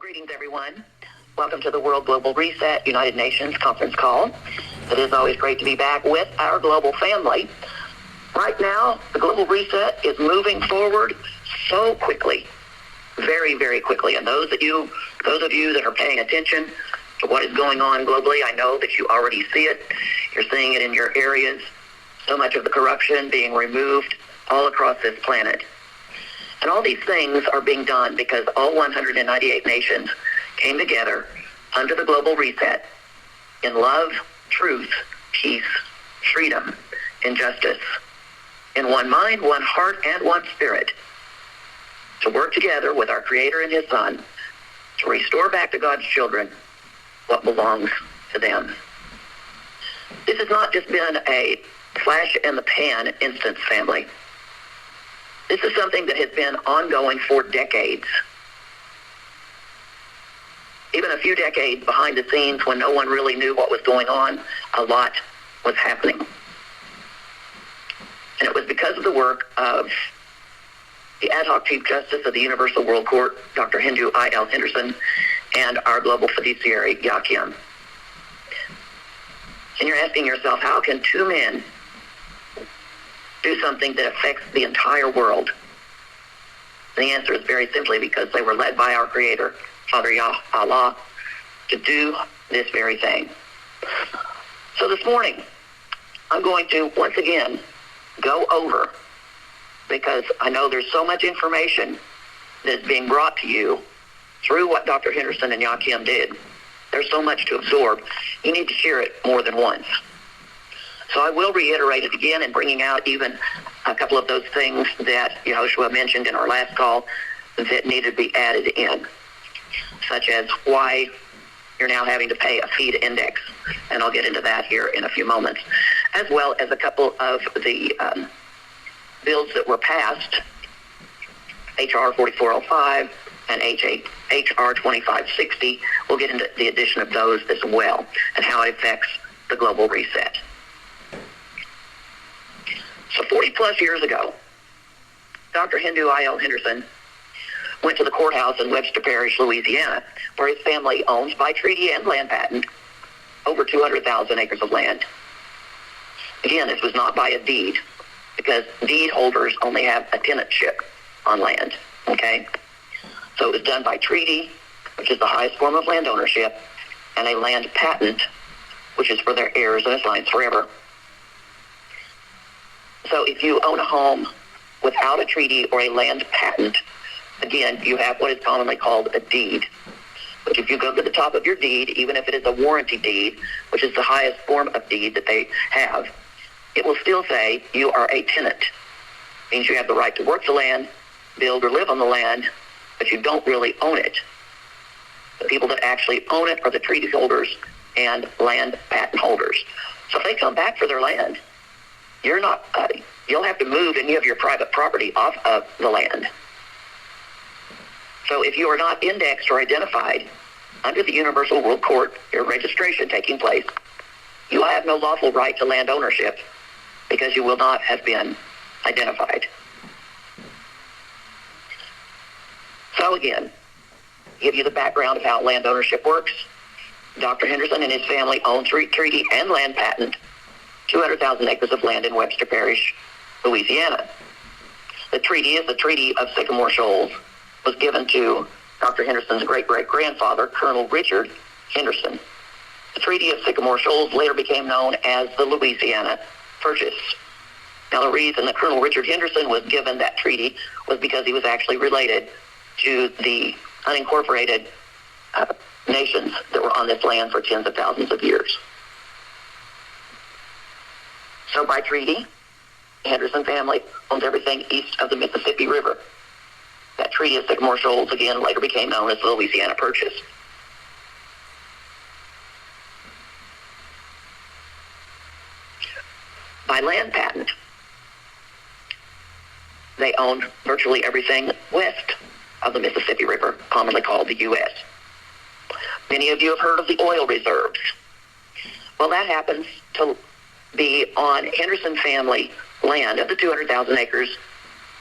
Greetings, everyone. Welcome to the World Global Reset United Nations conference call. It is always great to be back with our global family. Right now, the global reset is moving forward so quickly, very, very quickly. And those of you that are paying attention to what is going on globally, I know that you already see it. You're seeing it in your areas. So much of the corruption being removed all across this planet. And all these things are being done because all 198 nations came together under the global reset in love, truth, peace, freedom, and justice, in one mind, one heart, and one spirit, to work together with our Creator and His Son to restore back to God's children what belongs to them. This has not just been a flash in the pan instance, family. This is something that has been ongoing for decades. Even a few decades behind the scenes when no one really knew what was going on, a lot was happening. And it was because of the work of the ad hoc Chief Justice of the Universal World Court, Dr. HENDO I.L. Henderson, and our global fiduciary, Y2K. And you're asking yourself, how can two men do something that affects the entire world? And the answer is very simply because they were led by our Creator, Father Yah Allah, to do this very thing. So this morning, I'm going to once again go over, because I know there's so much information that's being brought to you through what Dr. Henderson and Y2K did. There's so much to absorb. You need to hear it more than once. So I will reiterate it again and bringing out even a couple of those things that Yahushua mentioned in our last call that needed to be added in, such as why you're now having to pay a fee to index, and I'll get into that here in a few moments, as well as a couple of the bills that were passed, HR 4405 and HR 2560. We'll get into the addition of those as well and how it affects the global reset. So 40 plus years ago, Dr. HENDO I.L. Henderson went to the courthouse in Webster Parish, Louisiana, where his family owns by treaty and land patent over 200,000 acres of land. Again, this was not by a deed, because deed holders only have a tenantship on land, okay? So it was done by treaty, which is the highest form of land ownership, and a land patent, which is for their heirs and assigns forever. So if you own a home without a treaty or a land patent, again, you have what is commonly called a deed. But if you go to the top of your deed, even if it is a warranty deed, which is the highest form of deed that they have, it will still say you are a tenant. It means you have the right to work the land, build or live on the land, but you don't really own it. The people that actually own it are the treaty holders and land patent holders. So if they come back for their land, you're not, you'll have to move any of your private property off of the land. So if you are not indexed or identified under the Universal World Court, your registration taking place, you have no lawful right to land ownership because you will not have been identified. So again, give you the background of how land ownership works. Dr. Henderson and his family own treaty and land patent 200,000 acres of land in Webster Parish, Louisiana. The treaty is the Treaty of Sycamore Shoals, was given to Dr. Henderson's great-great-grandfather, Colonel Richard Henderson. The Treaty of Sycamore Shoals later became known as the Louisiana Purchase. Now, the reason that Colonel Richard Henderson was given that treaty was because he was actually related to the unincorporated nations that were on this land for tens of thousands of years. So by treaty, the Henderson family owns everything east of the Mississippi River. That Treaty of Sycamore Shoals, again, later became known as the Louisiana Purchase. By land patent, they owned virtually everything west of the Mississippi River, commonly called the U.S. Many of you have heard of the oil reserves. Well, that happens to be on Henderson family land of the 200,000 acres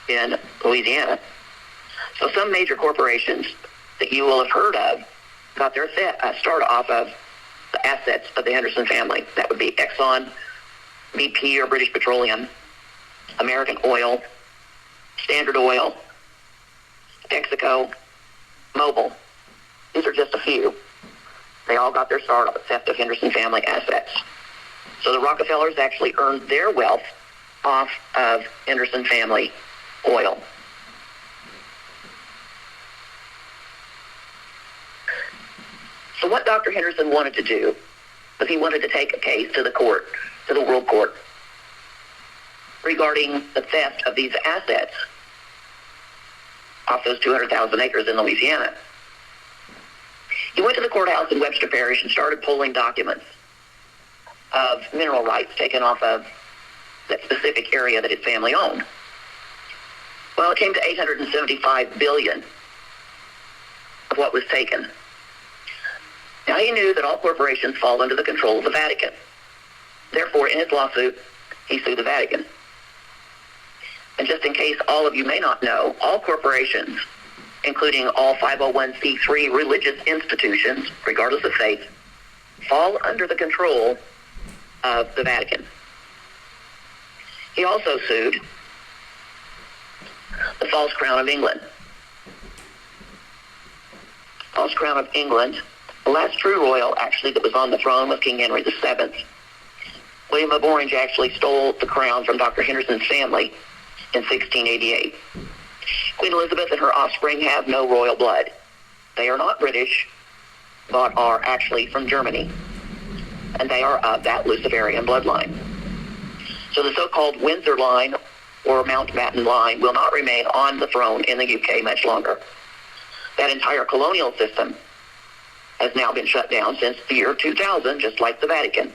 in Louisiana. So some major corporations that you will have heard of got their start off of the assets of the Henderson family. That would be Exxon, BP or British Petroleum, American Oil, Standard Oil, Texaco, Mobil. These are just a few. They all got their start off the theft of Henderson family assets. So the Rockefellers actually earned their wealth off of Henderson family oil. So what Dr. Henderson wanted to do was he wanted to take a case to the court, to the World Court, regarding the theft of these assets off those 200,000 acres in Louisiana. He went to the courthouse in Webster Parish and started pulling documents of mineral rights taken off of that specific area that his family owned. Well, it came to $875 billion of what was taken. Now, he knew that all corporations fall under the control of the Vatican. Therefore, in his lawsuit, he sued the Vatican. And just in case all of you may not know, all corporations, including all 501c3 religious institutions, regardless of faith, fall under the control of the Vatican. He also sued the false crown of England. False crown of England, the last true royal actually that was on the throne was King Henry VII. William of Orange actually stole the crown from Dr. Henderson's family in 1688. Queen Elizabeth and her offspring have no royal blood. They are not British, but are actually from Germany. And they are of that Luciferian bloodline. So the so-called Windsor line or Mountbatten line will not remain on the throne in the UK much longer. That entire colonial system has now been shut down since the year 2000, just like the Vatican.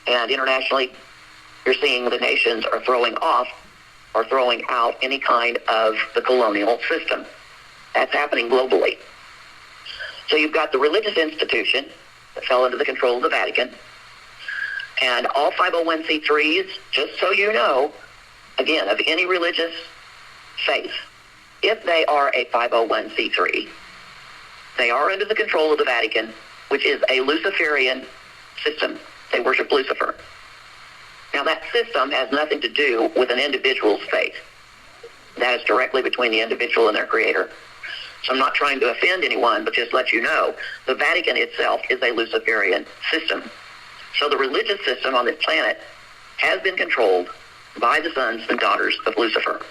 And internationally, you're seeing the nations are throwing off or throwing out any kind of the colonial system. That's happening globally. So you've got the religious institution that fell under the control of the Vatican, and all 501c3s, just so you know, again, of any religious faith, if they are a 501c3, they are under the control of the Vatican, which is a Luciferian system. They worship Lucifer. Now, that system has nothing to do with an individual's faith. That is directly between the individual and their creator. So I'm not trying to offend anyone, but just let you know, the Vatican itself is a Luciferian system. So the religious system on this planet has been controlled by the sons and daughters of Lucifer.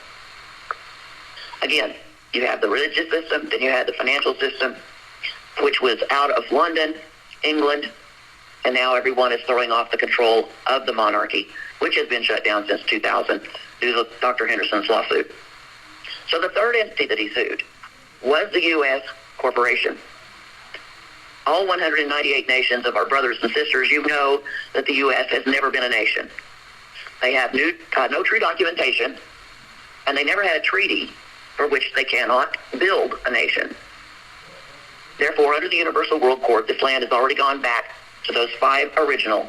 Again, you have the religious system, then you had the financial system, which was out of London, England, and now everyone is throwing off the control of the monarchy, which has been shut down since 2000 due to Dr. Henderson's lawsuit. So the third entity that he sued was the U.S. corporation. All 198 nations of our brothers and sisters, you know that the U.S. has never been a nation. They have no true documentation, and they never had a treaty for which they cannot build a nation. Therefore, under the Universal World Court, this land has already gone back to those 5 original,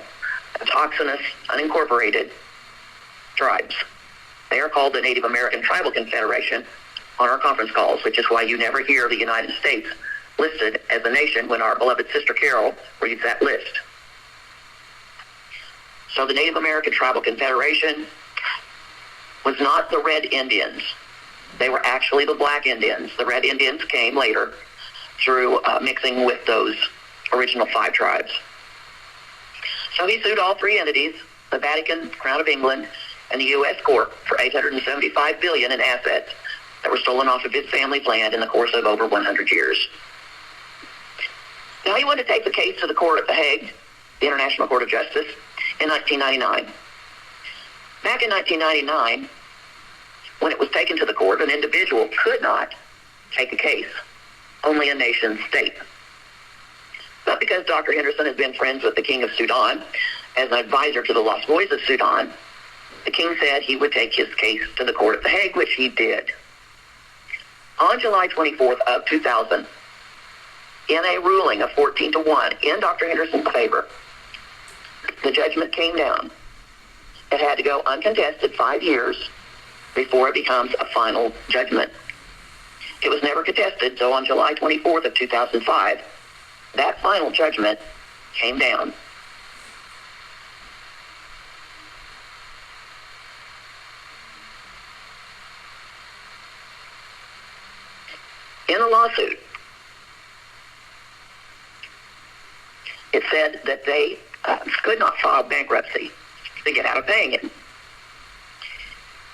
autochthonous, unincorporated tribes. They are called the Native American Tribal Confederation on our conference calls, which is why you never hear the United States listed as a nation when our beloved sister Carol reads that list. So the Native American Tribal Confederation was not the Red Indians. They were actually the Black Indians. The Red Indians came later through mixing with those original 5 tribes. So he sued all 3 entities, the Vatican, Crown of England, and the U.S. Court for $875 billion in assets that were stolen off of his family's land in the course of over 100 years. Now, he wanted to take the case to the court at The Hague, the International Court of Justice, in 1999. Back in 1999, when it was taken to the court, an individual could not take a case, only a nation state. But because Dr. Henderson has been friends with the King of Sudan as an advisor to the Lost Boys of Sudan, the king said he would take his case to the court at The Hague, which he did. On July 24th of 2000, in a ruling of 14-1 in Dr. Henderson's favor, the judgment came down. It had to go uncontested 5 years before it becomes a final judgment. It was never contested, so on July 24th of 2005, that final judgment came down. In the lawsuit, it said that they could not file bankruptcy to get out of paying it.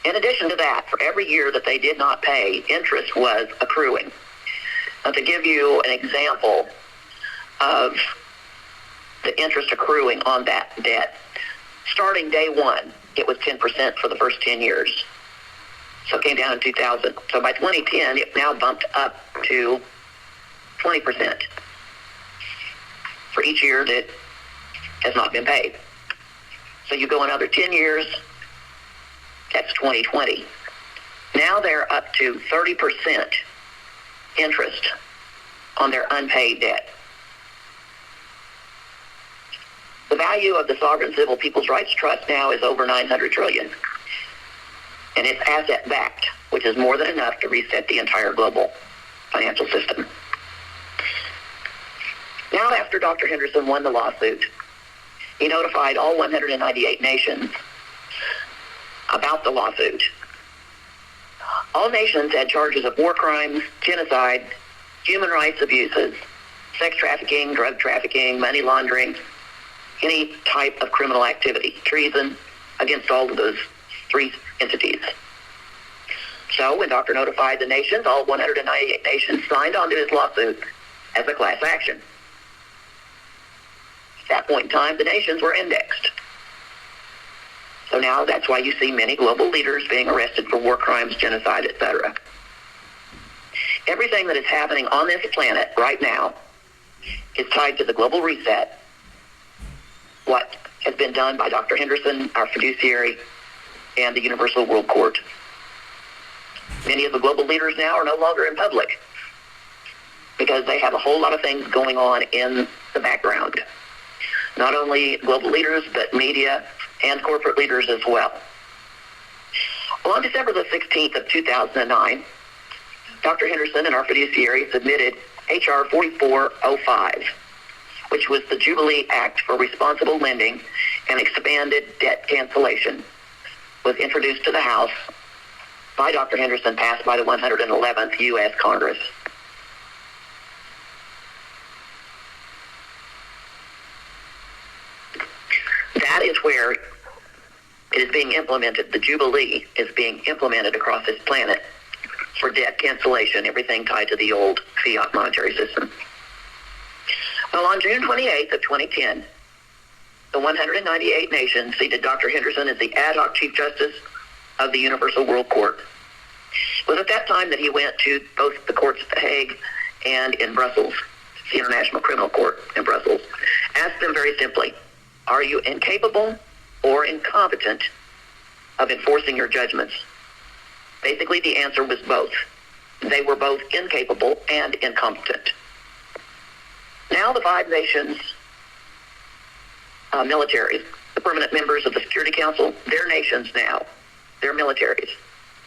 In addition to that, for every year that they did not pay, interest was accruing. Now, to give you an example of the interest accruing on that debt, starting day one, it was 10% for the first 10 years. So it came down in 2000. So by 2010, it now bumped up to 20% for each year that has not been paid. So you go another 10 years, that's 2020. Now they're up to 30% interest on their unpaid debt. The value of the Sovereign Civil People's Rights Trust now is over $900 trillion. And it's asset-backed, which is more than enough to reset the entire global financial system. Now, after Dr. Henderson won the lawsuit, he notified all 198 nations about the lawsuit. All nations had charges of war crimes, genocide, human rights abuses, sex trafficking, drug trafficking, money laundering, any type of criminal activity, treason against all of those three entities. So when Dr. notified the nations, all 198 nations signed onto his lawsuit as a class action. At that point in time, the nations were indexed. So now that's why you see many global leaders being arrested for war crimes, genocide, etc. Everything that is happening on this planet right now is tied to the global reset. What has been done by Dr. Henderson, our fiduciary, and the Universal World Court. Many of the global leaders now are no longer in public because they have a whole lot of things going on in the background. Not only global leaders, but media and corporate leaders as well. Well, on December the 16th of 2009, Dr. Henderson and our fiduciary submitted H.R. 4405, which was the Jubilee Act for Responsible Lending and Expanded Debt Cancellation, was introduced to the House by Dr. Henderson, passed by the 111th U.S. Congress. That is where it is being implemented. The Jubilee is being implemented across this planet for debt cancellation, everything tied to the old fiat monetary system. Well, on June 28th of 2010, the 198 nations seated Dr. Henderson as the ad hoc Chief Justice of the Universal World Court. It was at that time that he went to both the courts at The Hague and in Brussels, the International Criminal Court in Brussels, asked them very simply, are you incapable or incompetent of enforcing your judgments? Basically, the answer was both. They were both incapable and incompetent. Now the 5 nations militaries, the permanent members of the Security Council, their nations now, their militaries,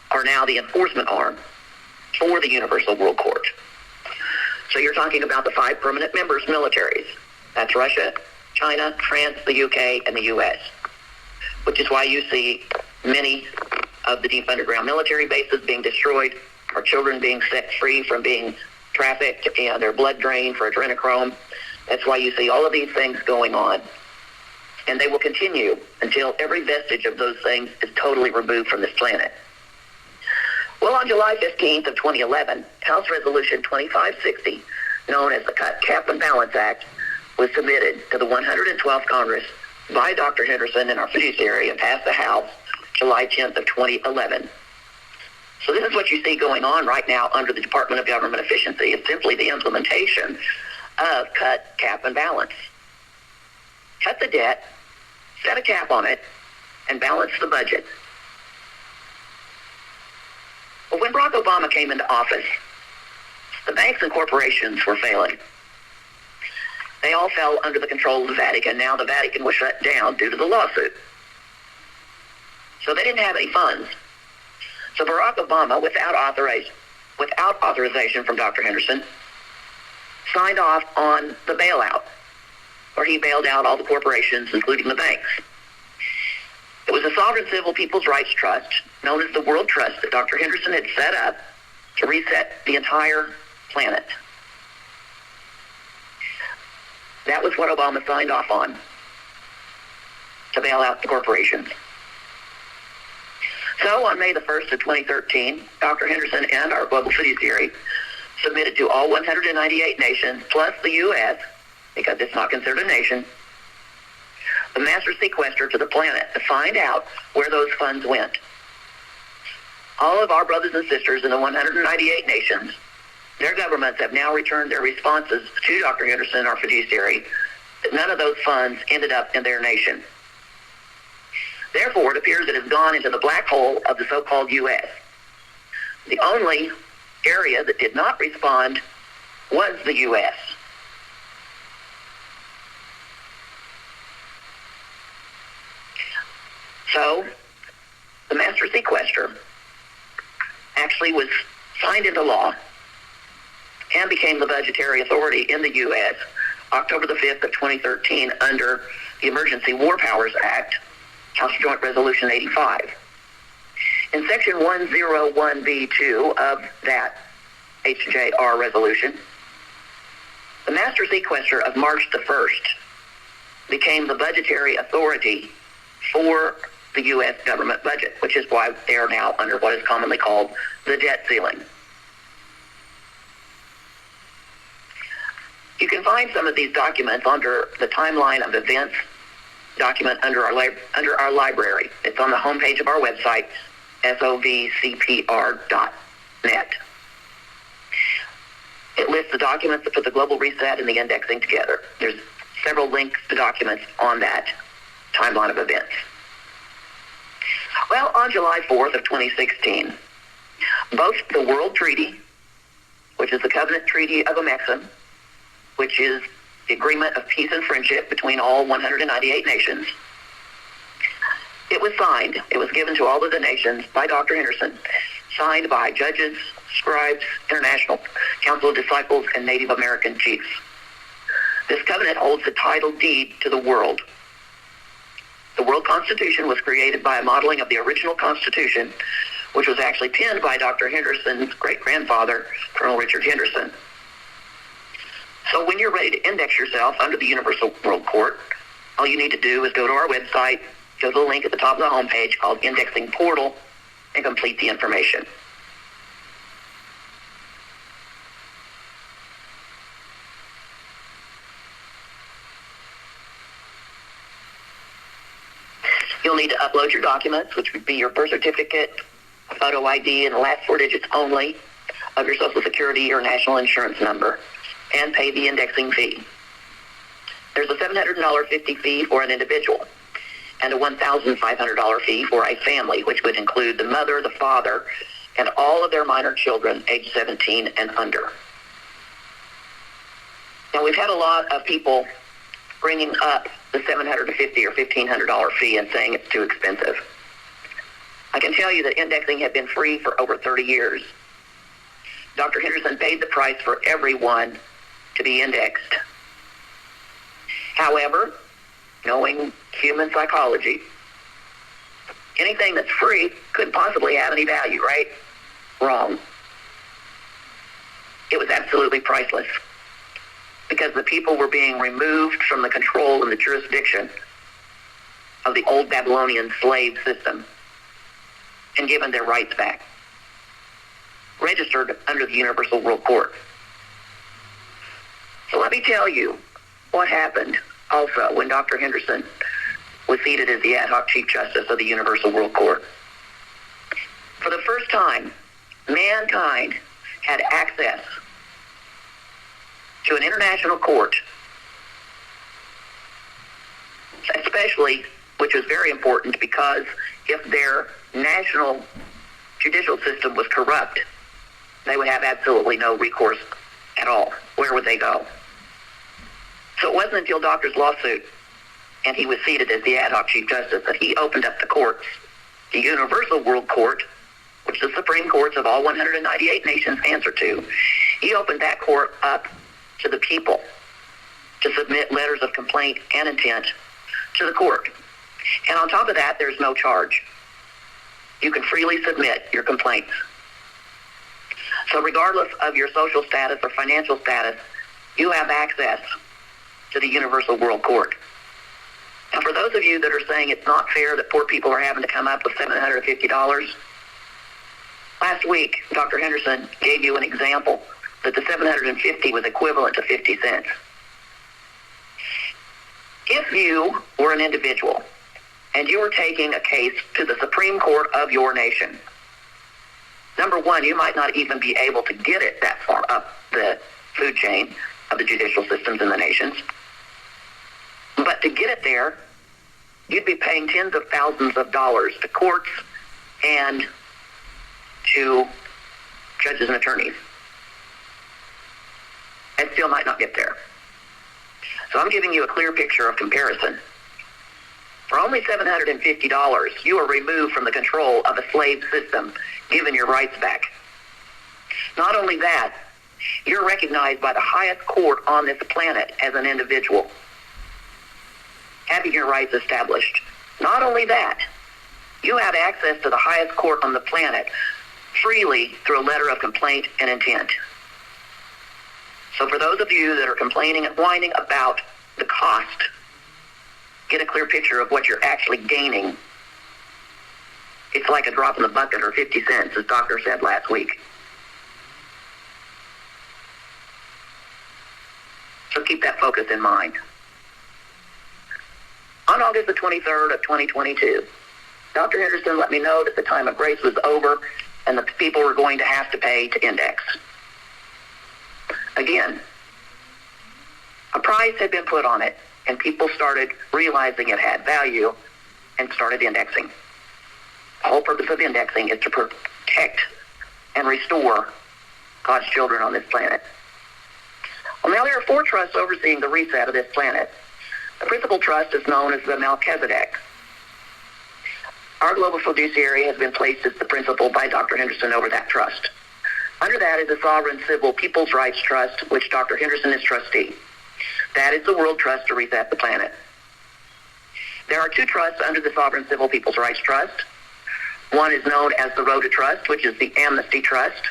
are now the enforcement arm for the Universal World Court. So you're talking about the 5 permanent members militaries. That's Russia, China, France, the UK, and the US, which is why you see many of the deep underground military bases being destroyed, our children being set free from being trafficked, and their blood drained for adrenochrome. That's why you see all of these things going on. And they will continue until every vestige of those things is totally removed from this planet. Well, on July 15th of 2011, House Resolution 2560, known as the Cut, Cap, and Balance Act, was submitted to the 112th Congress by Dr. Henderson and our fiduciary and passed the House July 10th of 2011. So this is what you see going on right now under the Department of Government Efficiency. It's simply the implementation of cut, cap, and balance. Cut the debt, set a cap on it, and balance the budget. Well, when Barack Obama came into office, the banks and corporations were failing. They all fell under the control of the Vatican. Now the Vatican was shut down due to the lawsuit. So they didn't have any funds. So Barack Obama, without without authorization from Dr. Henderson, signed off on the bailout, where he bailed out all the corporations, including the banks. It was a sovereign civil people's rights trust, known as the World Trust, that Dr. Henderson had set up to reset the entire planet. That was what Obama signed off on, to bail out the corporations. So on May the 1st of 2013, Dr. Henderson and our global fiduciary submitted to all 198 nations, plus the U.S., because it's not considered a nation, the master sequester to the planet to find out where those funds went. All of our brothers and sisters in the 198 nations, their governments have now returned their responses to Dr. Henderson, our fiduciary, that none of those funds ended up in their nation. Therefore, it appears it has gone into the black hole of the so-called U.S. The only area that did not respond was the U.S. So, the master sequester actually was signed into law and became the budgetary authority in the U.S. October the 5th of 2013 under the Emergency War Powers Act, House Joint Resolution 85. In Section 101B2 of that HJR resolution, the master sequester of March the 1st became the budgetary authority for the U.S. government budget, which is why they are now under what is commonly called the debt ceiling. You can find some of these documents under the timeline of events document under our library. It's on the homepage of our website, Sovcpr.net. It lists the documents that put the global reset and the indexing together. There's several links to documents on that timeline of events. Well, on July 4th of 2016, both the World Treaty, which is the Covenant Treaty of Amexem, which is the agreement of peace and friendship between all 198 nations, it was signed. It was given to all of the nations by Dr. Henderson, signed by judges, scribes, International Council of Disciples, and Native American chiefs. This covenant holds the title deed to the world. The World Constitution was created by a modeling of the original Constitution, which was actually penned by Dr. Henderson's great-grandfather, Colonel Richard Henderson. So when you're ready to index yourself under the Universal World Court, all you need to do is go to our website, go to the link at the top of the homepage called Indexing Portal, and complete the information. You'll need to upload your documents, which would be your birth certificate, photo ID, and the last 4 digits only of your Social Security or National Insurance number, and pay the indexing fee. There's a $750 fee for an individual and a $1,500 fee for a family, which would include the mother, the father, and all of their minor children age 17 and under. Now, we've had a lot of people bringing up the $750 or $1,500 fee and saying it's too expensive. I can tell you that indexing had been free for over 30 years. Dr. Henderson paid the price for everyone to be indexed. However, knowing human psychology, anything that's free couldn't possibly have any value, right? Wrong. It was absolutely priceless, because the people were being removed from the control and the jurisdiction of the old Babylonian slave system and given their rights back, registered under the Universal World Court. So let me tell you what happened also when Dr. Henderson was seated as the ad hoc Chief Justice of the Universal World Court. For the first time, mankind had access to an international court, especially, which was very important, because if their national judicial system was corrupt, they would have absolutely no recourse at all. Where would they go? So it wasn't until Doctor's lawsuit and he was seated as the ad hoc Chief Justice that he opened up the courts, the Universal World Court, which the Supreme Courts of all 198 nations answer to, he opened that court up to the people to submit letters of complaint and intent to the court. And on top of that, there's no charge. You can freely submit your complaints. So regardless of your social status or financial status, you have access to the Universal World Court. Now, for those of you that are saying it's not fair that poor people are having to come up with $750, last week, Dr. Henderson gave you an example that the $750 was equivalent to 50 cents. If you were an individual and you were taking a case to the Supreme Court of your nation, number one, you might not even be able to get it that far up the food chain of the judicial systems in the nations. But to get it there, you'd be paying tens of thousands of dollars to courts and to judges and attorneys. And still might not get there. So I'm giving you a clear picture of comparison. For only $750, you are removed from the control of a slave system, given your rights back. Not only that, you're recognized by the highest court on this planet as an individual, having your rights established. Not only that, you have access to the highest court on the planet freely through a letter of complaint and intent. So for those of you that are complaining and whining about the cost, get a clear picture of what you're actually gaining. It's like a drop in the bucket or 50 cents, as Doctor said last week. So keep that focus in mind. On August the 23rd of 2022, Dr. Henderson let me know that the time of grace was over and the people were going to have to pay to index. Again, a price had been put on it, and people started realizing it had value and started indexing. The whole purpose of indexing is to protect and restore God's children on this planet. Well, now there are 4 trusts overseeing the reset of this planet. The principal trust is known as the Melchizedek. Our global fiduciary has been placed as the principal by Dr. Henderson over that trust. Under that is the Sovereign Civil People's Rights Trust, which Dr. Henderson is trustee. That is the World Trust to reset the planet. There are 2 trusts under the Sovereign Civil People's Rights Trust. One is known as the Rhoda Trust, which is the Amnesty Trust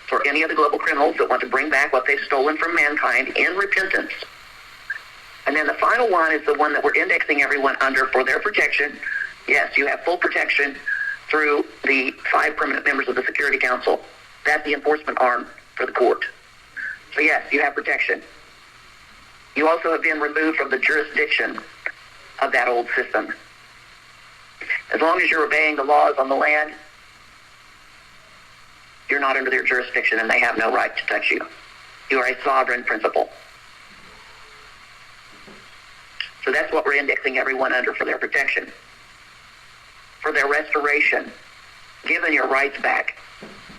for any of the global criminals that want to bring back what they've stolen from mankind in repentance. And then the final one is the one that we're indexing everyone under for their protection. Yes, you have full protection through the 5 permanent members of the Security Council. That's the enforcement arm for the court. So yes, you have protection. You also have been removed from the jurisdiction of that old system. As long as you're obeying the laws on the land, you're not under their jurisdiction and they have no right to touch you. You are a sovereign principal. So that's what we're indexing everyone under for their protection, for their restoration, given your rights back,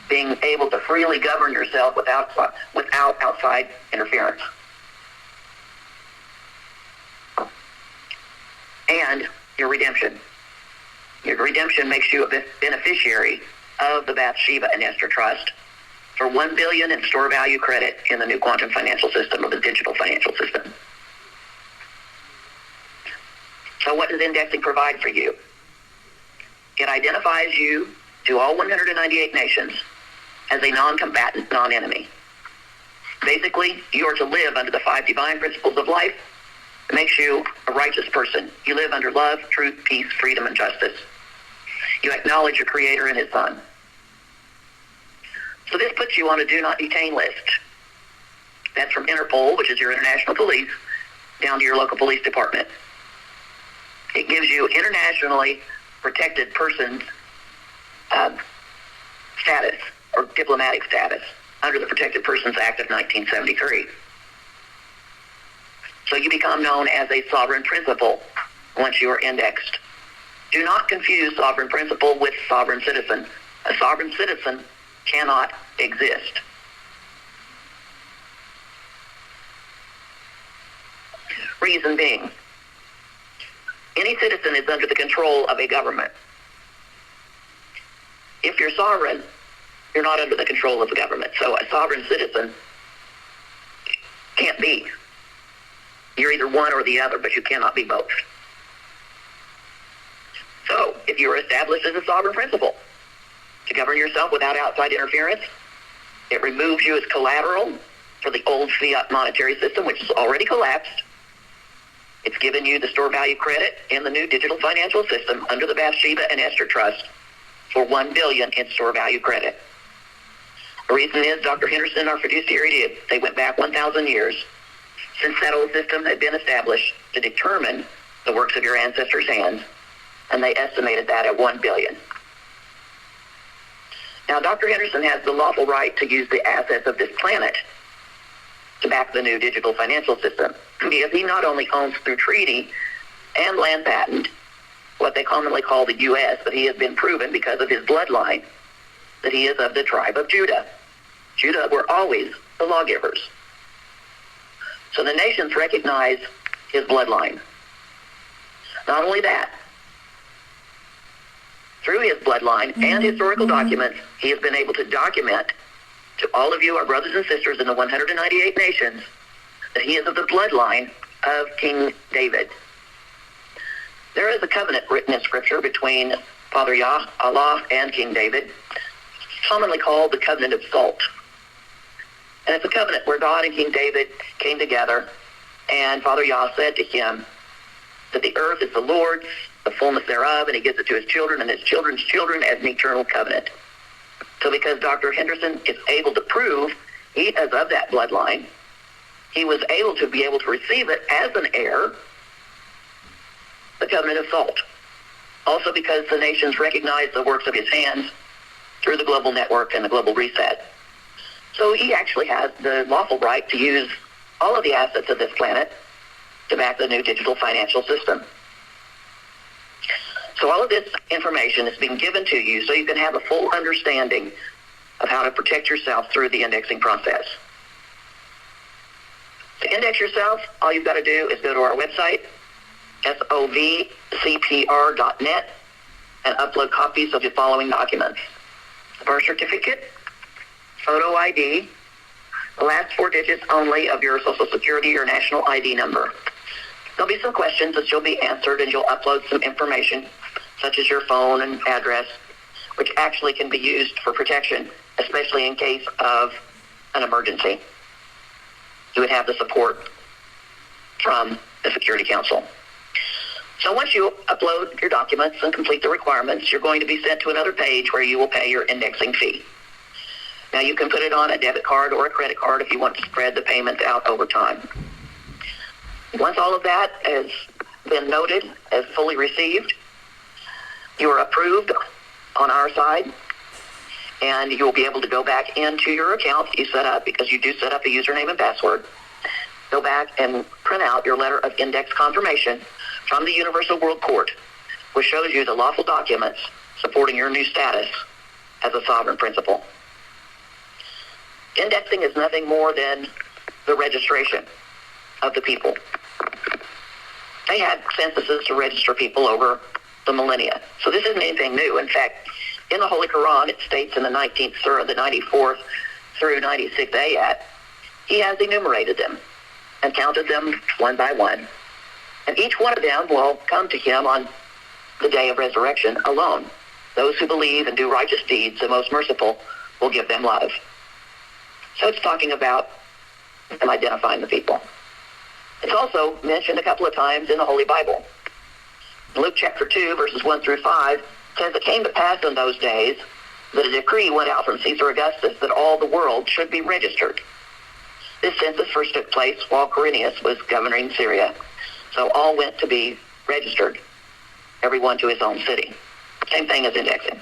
being able to freely govern yourself without outside interference. And your redemption. Your redemption makes you a beneficiary of the Bathsheba and Esther Trust for $1 billion in store value credit in the new quantum financial system, or the digital financial system. So what does indexing provide for you? It identifies you to all 198 nations as a non-combatant, non-enemy. Basically, you are to live under the 5 divine principles of life. It makes you a righteous person. You live under love, truth, peace, freedom, and justice. You acknowledge your Creator and His Son. So this puts you on a do not detain list. That's from Interpol, which is your international police, down to your local police department. It gives you internationally protected persons status, or diplomatic status, under the Protected Persons Act of 1973. So you become known as a sovereign principal once you are indexed. Do not confuse sovereign principal with sovereign citizen. A sovereign citizen cannot exist. Reason being, any citizen is under the control of a government. if you're sovereign, you're not under the control of the government. So a sovereign citizen can't be. You're either one or the other, but you cannot be both. So if you are established as a sovereign principle to govern yourself without outside interference, it removes you as collateral for the old fiat monetary system, which has already collapsed. It's given you the store value credit in the new digital financial system under the Bathsheba and Esther Trust for $1 billion in store value credit. The reason is Dr. Henderson, our fiduciary, did. They went back 1,000 years since that old system had been established to determine the works of your ancestors' hands, and they estimated that at $1 billion. Now, Dr. Henderson has the lawful right to use the assets of this planet to back the new digital financial system, because he not only owns through treaty and land patent what they commonly call the U.S., but he has been proven because of his bloodline that he is of the tribe of Judah. Judah were always the lawgivers. So the nations recognize his bloodline. Not only that, through his bloodline and historical documents, he has been able to document to all of you, our brothers and sisters in the 198 nations, that he is of the bloodline of King David. There is a covenant written in Scripture between Father Yah, Allah, and King David, commonly called the covenant of salt. And it's a covenant where God and King David came together, and Father Yah said to him that the earth is the Lord's, the fullness thereof, and he gives it to his children and his children's children as an eternal covenant. So because Dr. Henderson is able to prove he is of that bloodline, he was able to be able to receive it as an heir, the covenant of salt. Also because the nations recognize the works of his hands through the global network and the global reset. So he actually has the lawful right to use all of the assets of this planet to back the new digital financial system. So all of this information is being given to you so you can have a full understanding of how to protect yourself through the indexing process. To index yourself, all you've got to do is go to our website, Sovcpr.net, and upload copies of the following documents: birth certificate, photo ID, the last 4 digits only of your Social Security or national ID number. There'll be some questions that you'll be answered, and you'll upload some information, such as your phone and address, which actually can be used for protection, especially in case of an emergency. You would have the support from the Security Council. So once you upload your documents and complete the requirements, you're going to be sent to another page where you will pay your indexing fee. Now you can put it on a debit card or a credit card if you want to spread the payments out over time. Once all of that has been noted as fully received, you are approved on our side, and you will be able to go back into your account that you set up, because you do set up a username and password. Go back and print out your letter of index confirmation from the Universal World Court, which shows you the lawful documents supporting your new status as a sovereign principal. Indexing is nothing more than the registration of the people. They had censuses to register people over the millennia. So this isn't anything new. In fact, in the Holy Quran, it states in the 19th Surah, the 94th through 96th ayat, he has enumerated them and counted them one by one. And each one of them will come to him on the day of resurrection alone. Those who believe and do righteous deeds, the most merciful will give them love. So it's talking about them identifying the people. It's also mentioned a couple of times in the Holy Bible. Luke chapter 2, verses 1 through 5, says, "It came to pass in those days that a decree went out from Caesar Augustus that all the world should be registered." This census first took place while Quirinius was governing Syria. So all went to be registered, everyone to his own city. Same thing as indexing.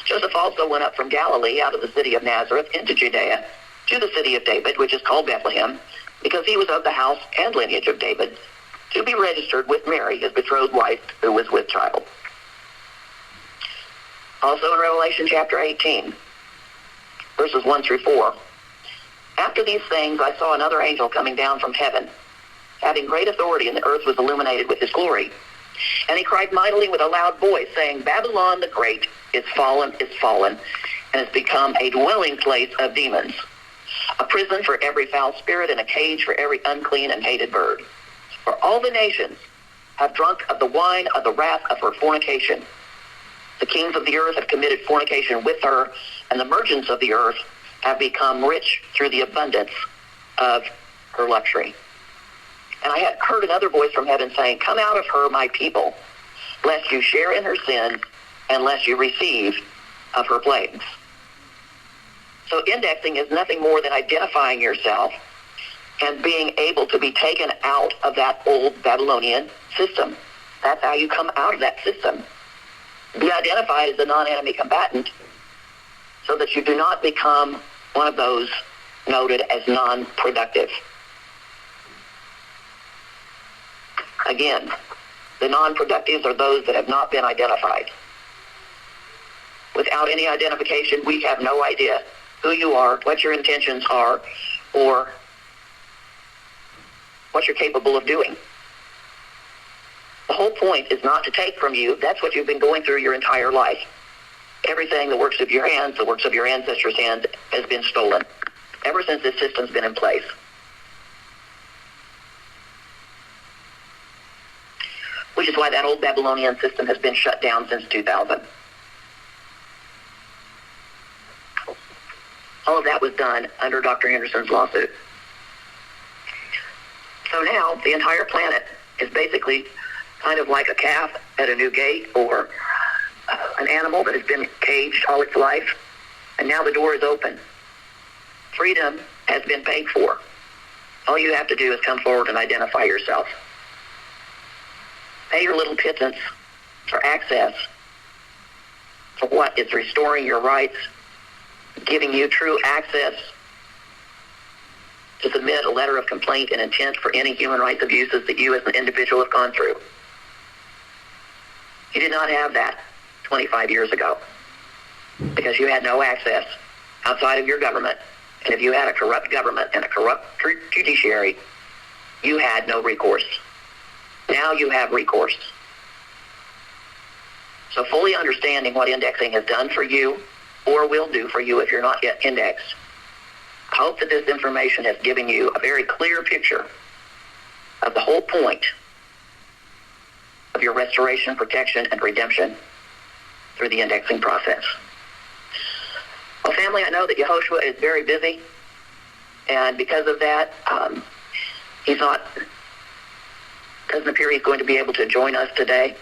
Joseph also went up from Galilee out of the city of Nazareth into Judea to the city of David, which is called Bethlehem, because he was of the house and lineage of David, to be registered with Mary, his betrothed wife, who was with child. Also in Revelation chapter 18, verses 1 through 4. "After these things I saw another angel coming down from heaven, having great authority, and the earth was illuminated with his glory. And he cried mightily with a loud voice, saying, Babylon the Great is fallen, and has become a dwelling place of demons, a prison for every foul spirit, and a cage for every unclean and hated bird. For all the nations have drunk of the wine of the wrath of her fornication. The kings of the earth have committed fornication with her, and the merchants of the earth have become rich through the abundance of her luxury. And I had heard another voice from heaven saying, Come out of her, my people, lest you share in her sins, and lest you receive of her plagues. So indexing is nothing more than identifying yourself and being able to be taken out of that old Babylonian system. That's how you come out of that system. Be identified as a non-enemy combatant so that you do not become one of those noted as non-productive. Again, the non-productives are those that have not been identified. Without any identification, we have no idea who you are, what your intentions are, or what you're capable of doing. The whole point is not to take from you. That's what you've been going through your entire life. Everything, the works of your hands, the works of your ancestors' hands, has been stolen ever since this system's been in place. Which is why that old Babylonian system has been shut down since 2000. All of that was done under Dr. Henderson's lawsuit. So now the entire planet is basically kind of like a calf at a new gate, or an animal that has been caged all its life, and now the door is open. Freedom has been paid for. All you have to do is come forward and identify yourself. Pay your little pittance for access, for what is restoring your rights, giving you true access to submit a letter of complaint and intent for any human rights abuses that you as an individual have gone through. You did not have that 25 years ago because you had no access outside of your government. And if you had a corrupt government and a corrupt judiciary, you had no recourse. Now you have recourse. So fully understanding what indexing has done for you or will do for you if you're not yet indexed, I hope that this information has given you a very clear picture of the whole point of your restoration, protection, and redemption through the indexing process. Well, family, I know that Yahoshua is very busy, and because of that, doesn't appear he's going to be able to join us today.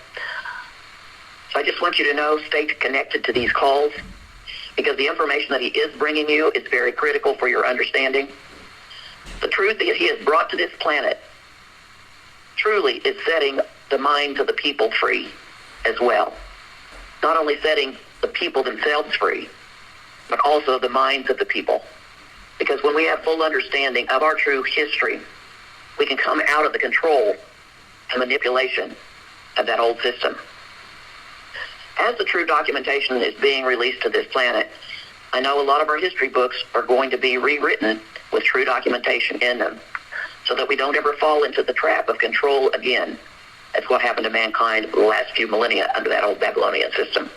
So I just want you to know, stay connected to these calls, because the information that he is bringing you is very critical for your understanding. The truth that he has brought to this planet truly is setting the minds of the people free as well. Not only setting the people themselves free, but also the minds of the people. Because when we have full understanding of our true history, we can come out of the control and manipulation of that old system. As the true documentation is being released to this planet, I know a lot of our history books are going to be rewritten with true documentation in them, so that we don't ever fall into the trap of control again. That's what happened to mankind for the last few millennia under that old Babylonian system.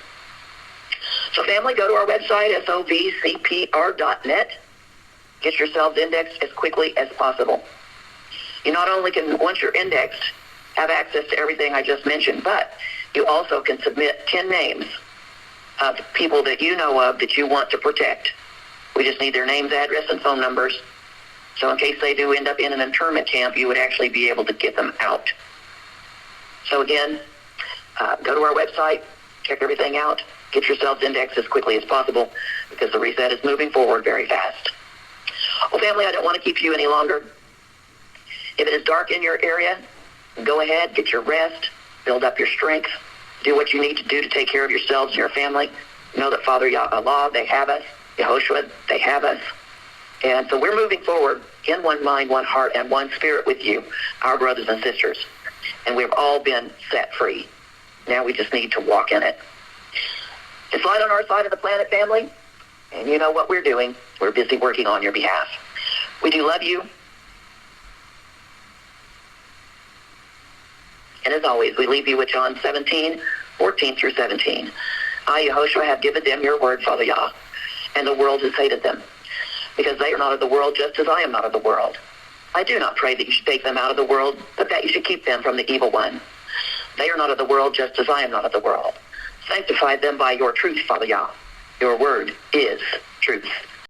So family, go to our website, Sovcpr.net. Get yourselves indexed as quickly as possible. You not only can, once you're indexed, have access to everything I just mentioned, but you also can submit 10 names of people that you know of that you want to protect. We just need their names, address, and phone numbers. So in case they do end up in an internment camp, you would actually be able to get them out. So again, go to our website, check everything out, get yourselves indexed as quickly as possible, because the reset is moving forward very fast. Well, family, I don't want to keep you any longer. If it is dark in your area, go ahead, get your rest, build up your strength, do what you need to do to take care of yourselves and your family. Know that Father Allah, they have us. Yahoshua, they have us. And so we're moving forward in one mind, one heart, and one spirit with you, our brothers and sisters. And we've all been set free. Now we just need to walk in it. It's light on our side of the planet, family. And you know what we're doing. We're busy working on your behalf. We do love you. And as always, we leave you with John 17:14 through 17. I, Yahushua, have given them your word, Father Yah, and the world has hated them, because they are not of the world, just as I am not of the world. I do not pray that you should take them out of the world, but that you should keep them from the evil one. They are not of the world, just as I am not of the world. Sanctify them by your truth, Father Yah. Your word is truth.